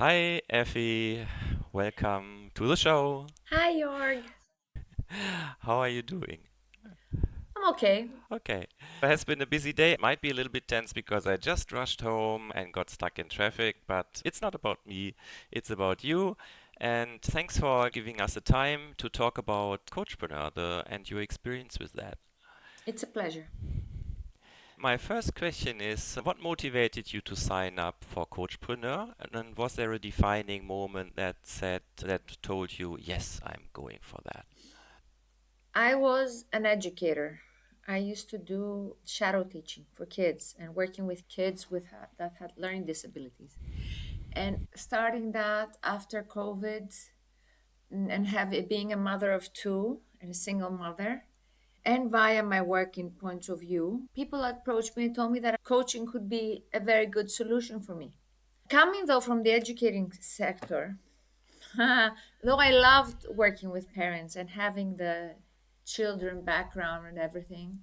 Hi, Efi. Welcome to the show. Hi, Joerg. How are you doing? I'm okay. Okay. It has been a busy day. Might be a little bit tense because I just rushed home and got stuck in traffic, but it's not about me, it's about you. And thanks for giving us the time to talk about COACHpreneur and your experience with that. It's a pleasure. My first question is what motivated you to sign up for COACHpreneur? And then was there a defining moment that told you, yes, I'm going for that? I was an educator. I used to do shadow teaching for kids and working with kids that had learning disabilities. And starting that after COVID and being a mother of two and a single mother, and via my work in Point of View, people approached me and told me that coaching could be a very good solution for me. Coming though from the educating sector, though I loved working with parents and having the children background and everything,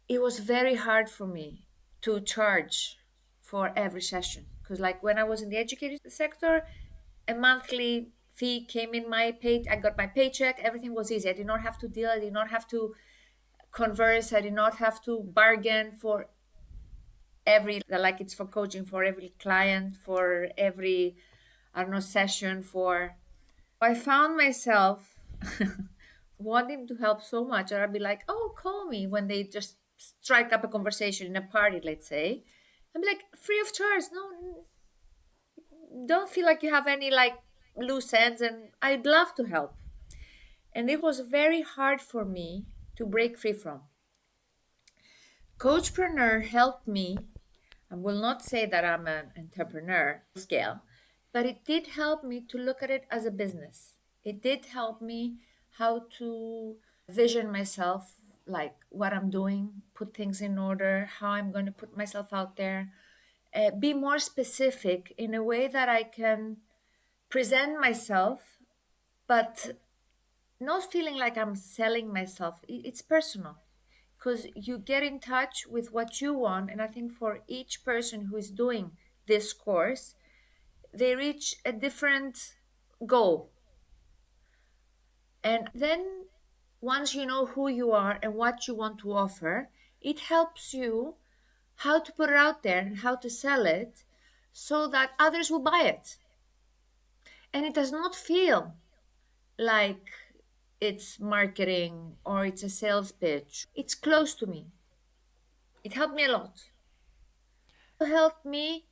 it was very hard for me to charge for every session. Because, like, when I was in the educated sector, a monthly fee came in my pay. I got my paycheck. Everything was easy. I did not have to deal. I did not have to converse. I did not have to bargain for every, like, it's for coaching, for every client, for every, I don't know, session, for I found myself wanting to help so much, or I'd be like, "Oh, call me," when they just strike up a conversation in a party, let's say. I'd be like, "Free of charge. No, don't feel like you have any like loose ends, and I'd love to help." And it was very hard for me to break free from. Coachpreneur helped me. I will not say that I'm an entrepreneur scale, but it did help me to look at it as a business. It did help me how to vision myself, like what I'm doing, put things in order, how I'm going to put myself out there, be more specific in a way that I can present myself, but not feeling like I'm selling myself. It's personal because you get in touch with what you want. And I think for each person who is doing this course, they reach a different goal. And then once you know who you are and what you want to offer, it helps you how to put it out there and how to sell it so that others will buy it. And it does not feel like it's marketing or it's a sales pitch. It's close to me. It helped me a lot. It helped me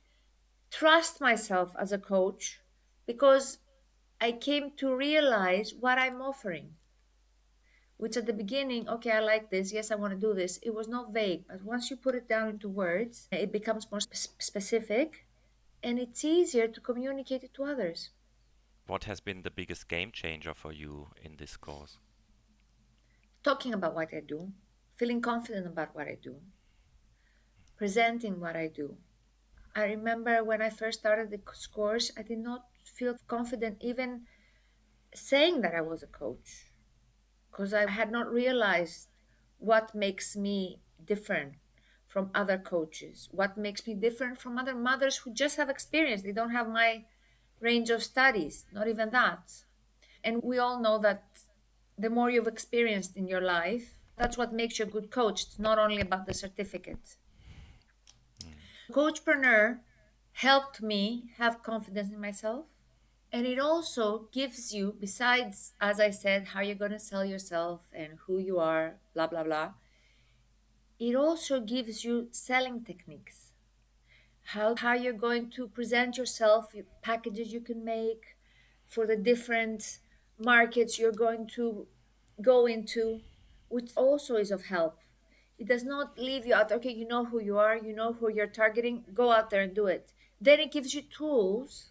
trust myself as a coach because I came to realize what I'm offering, which at the beginning, okay, I like this. Yes, I want to do this. It was not vague, but once you put it down into words, it becomes more specific and it's easier to communicate it to others. What has been the biggest game changer for you in this course? Talking about what I do, feeling confident about what I do, presenting what I do. I remember when I first started the course, I did not feel confident even saying that I was a coach because I had not realized what makes me different from other coaches, what makes me different from other mothers who just have experience. They don't have my range of studies, not even that. And we all know that the more you've experienced in your life, that's what makes you a good coach. It's not only about the certificate. Mm. Coachpreneur helped me have confidence in myself. And it also gives you, besides, as I said, how you're going to sell yourself and who you are, blah, blah, blah, it also gives you selling techniques. How you're going to present yourself, packages you can make for the different markets you're going to go into, which also is of help. It does not leave you out, okay, you know who you are, you know who you're targeting, go out there and do it. Then it gives you tools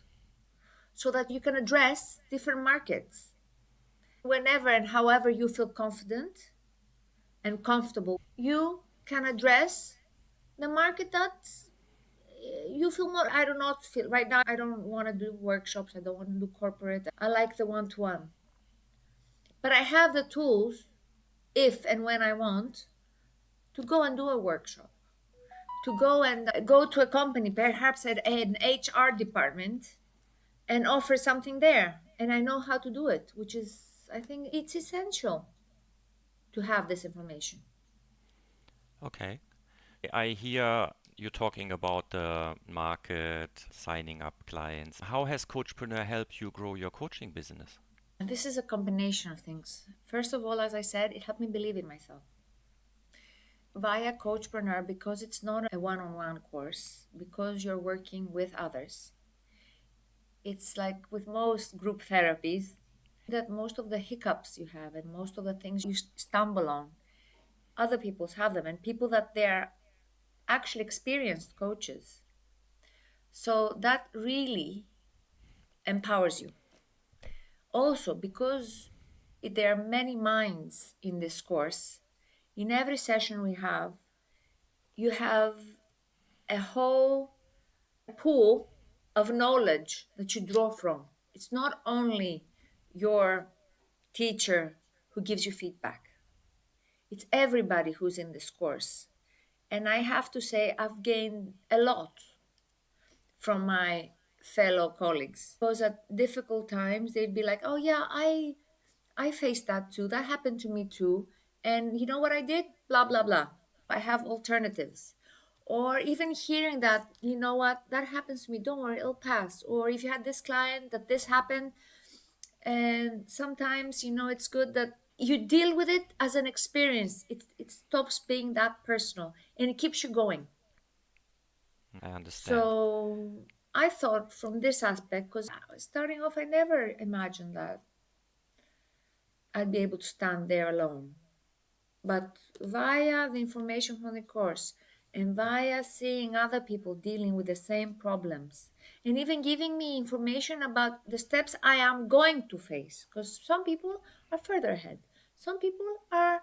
so that you can address different markets whenever and however you feel confident and comfortable. You can address the market that you feel more. I do not feel right now. I don't want to do workshops. I don't want to do corporate. I like the one to one. But I have the tools if and when I want to go and do a workshop, to go and go to a company, perhaps at an HR department, and offer something there. And I know how to do it, which is, I think it's essential to have this information. Okay. I hear you talking about the market, signing up clients. How has Coachpreneur helped you grow your coaching business? And this is a combination of things. First of all, as I said, it helped me believe in myself. Via Coachpreneur, because it's not a one on one course, because you're working with others, it's like with most group therapies that most of the hiccups you have and most of the things you stumble on, other people's have them, and people that they're actually experienced coaches. So that really empowers you. Also, because there are many minds in this course, in every session we have, you have a whole pool of knowledge that you draw from. It's not only your teacher who gives you feedback, it's everybody who's in this course. And I have to say, I've gained a lot from my fellow colleagues because at difficult times they'd be like, oh yeah, I faced that too, that happened to me too, and you know what I did, blah blah blah, I have alternatives. Or even hearing that, you know what, that happens to me, don't worry, it'll pass. Or if you had this client that this happened, and sometimes, it's good that you deal with it as an experience. It stops being that personal and it keeps you going. I understand. So I thought from this aspect, because starting off, I never imagined that I'd be able to stand there alone. But via the information from the course and via seeing other people dealing with the same problems and even giving me information about the steps I am going to face, because some people are further ahead, some people are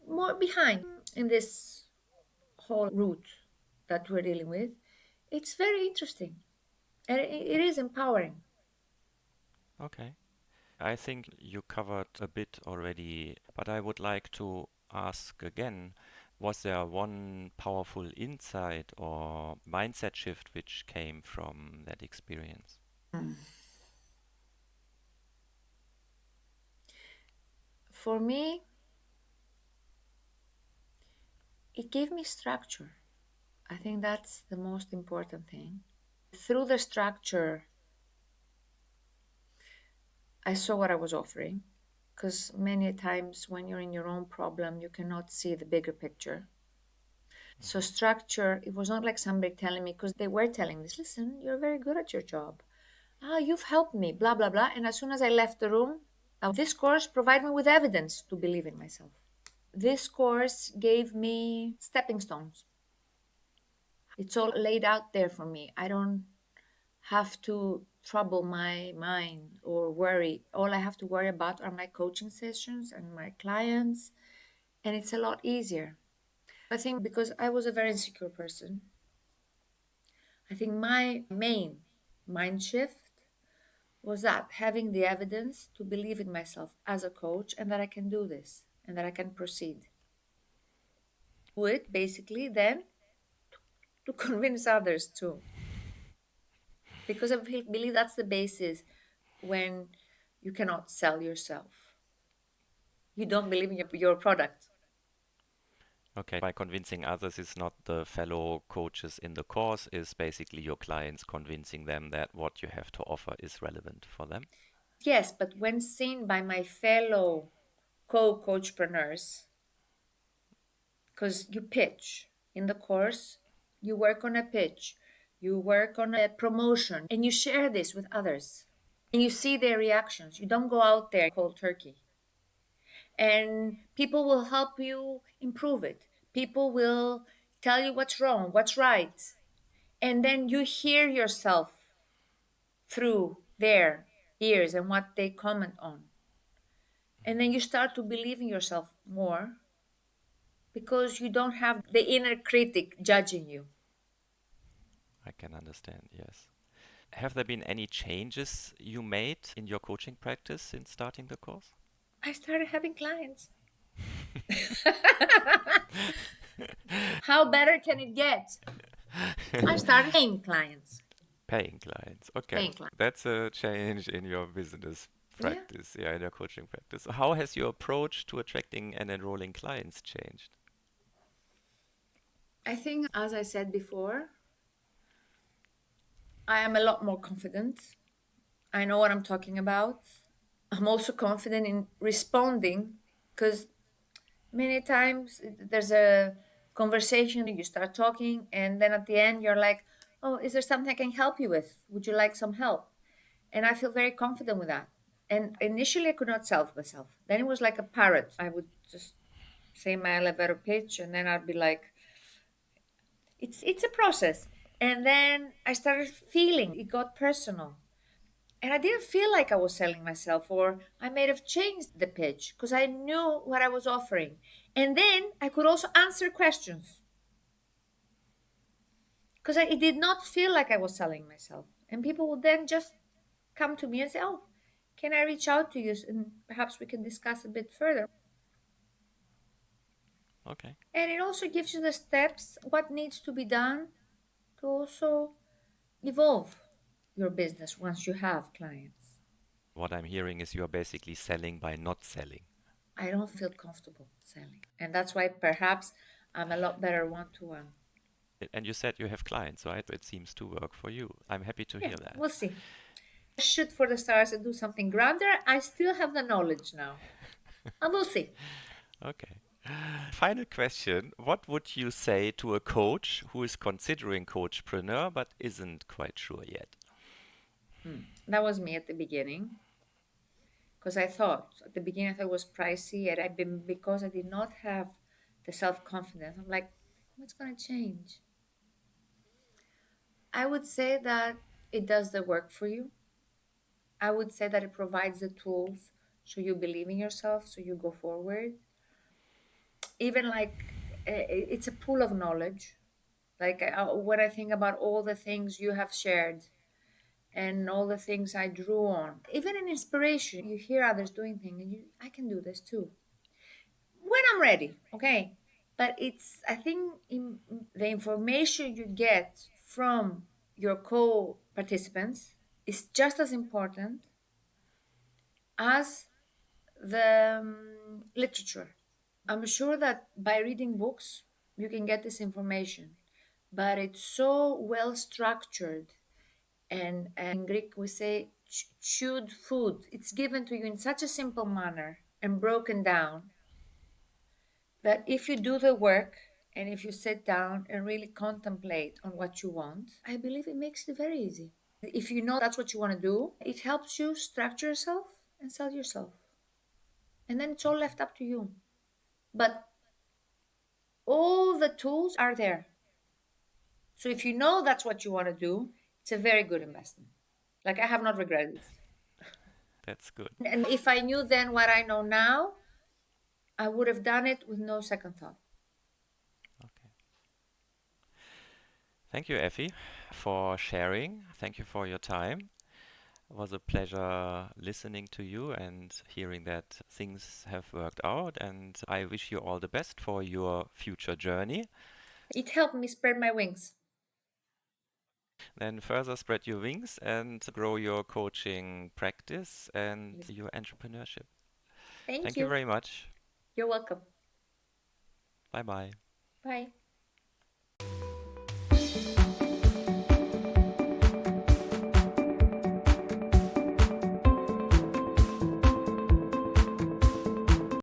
more behind in this whole route that we're dealing with. It's very interesting and it is empowering. Okay. I think you covered a bit already, but I would like to ask again, was there one powerful insight or mindset shift which came from that experience? Mm. For me, it gave me structure. I think that's the most important thing. Through the structure, I saw what I was offering, because many times when you're in your own problem, you cannot see the bigger picture. So, structure, it was not like somebody telling me, because they were telling me, listen, you're very good at your job. You've helped me, blah, blah, blah. And as soon as I left the room, this course provided me with evidence to believe in myself. This course gave me stepping stones. It's all laid out there for me. I don't have to trouble my mind or worry. All I have to worry about are my coaching sessions and my clients, and it's a lot easier. I think because I was a very insecure person, I think my main mind shift was that having the evidence to believe in myself as a coach and that I can do this and that I can proceed. Do it basically then to convince others too. Because I believe that's the basis when you cannot sell yourself. You don't believe in your product. Okay, by convincing others is not the fellow coaches in the course, is basically your clients convincing them that what you have to offer is relevant for them. Yes, but when seen by my fellow co-coachpreneurs, because you pitch in the course, you work on a pitch, you work on a promotion, and you share this with others. And you see their reactions. You don't go out there cold turkey. And people will help you improve it. People will tell you what's wrong, what's right. And then you hear yourself through their ears and what they comment on. And then you start to believe in yourself more because you don't have the inner critic judging you. I can understand, yes. Have there been any changes you made in your coaching practice since starting the course? I started having clients. How better can it get? I started paying clients. Paying clients. Okay. Paying clients. That's a change in your business Yeah. practice, yeah, in your coaching practice. How has your approach to attracting and enrolling clients changed? I think, as I said before, I am a lot more confident. I know what I'm talking about. I'm also confident in responding because many times there's a conversation, you start talking, and then at the end, you're like, oh, is there something I can help you with? Would you like some help? And I feel very confident with that. And initially, I could not sell myself. Then it was like a parrot. I would just say my elevator pitch, and then I'd be like, it's a process. And then I started feeling it got personal. And I didn't feel like I was selling myself, or I may have changed the pitch because I knew what I was offering. And then I could also answer questions because it did not feel like I was selling myself. And people would then just come to me and say, oh, can I reach out to you and perhaps we can discuss a bit further? Okay. And it also gives you the steps, what needs to be done to also evolve your business once you have clients. What I'm hearing is you're basically selling by not selling. I don't feel comfortable selling. And that's why perhaps I'm a lot better one to one. And you said you have clients, right? It seems to work for you. I'm happy to Yeah, hear that. we'll see. Shoot for the stars and do something grander. I still have the knowledge now. And we'll see. Okay. Final question. What would you say to a coach who is considering coachpreneur but isn't quite sure yet? That was me at the beginning. Because I thought at the beginning I thought it was pricey, and I've been because I did not have the self confidence. I'm like, what's gonna change? I would say that it does the work for you. I would say that it provides the tools so you believe in yourself, so you go forward. Even like it's a pool of knowledge. Like when I think about all the things you have shared and all the things I drew on, even an inspiration, you hear others doing things and I can do this too. When I'm ready, okay? But it's, I think, the information you get from your co participants is just as important as the literature. I'm sure that by reading books, you can get this information, but it's so well structured. And in Greek, we say chewed food. It's given to you in such a simple manner and broken down that if you do the work and if you sit down and really contemplate on what you want, I believe it makes it very easy. If you know that's what you want to do, it helps you structure yourself and sell yourself. And then it's all Okay. left up to you. But all the tools are there. So if you know that's what you want to do, it's a very good investment. Like I have not regretted this. That's good. And if I knew then what I know now, I would have done it with no second thought. Okay. Thank you, Effie, for sharing. Thank you for your time. It was a pleasure listening to you and hearing that things have worked out. And I wish you all the best for your future journey. It helped me spread my wings. Then further spread your wings and grow your coaching practice and your entrepreneurship. Thank Thank you you. very much. You're welcome. Bye bye. Bye.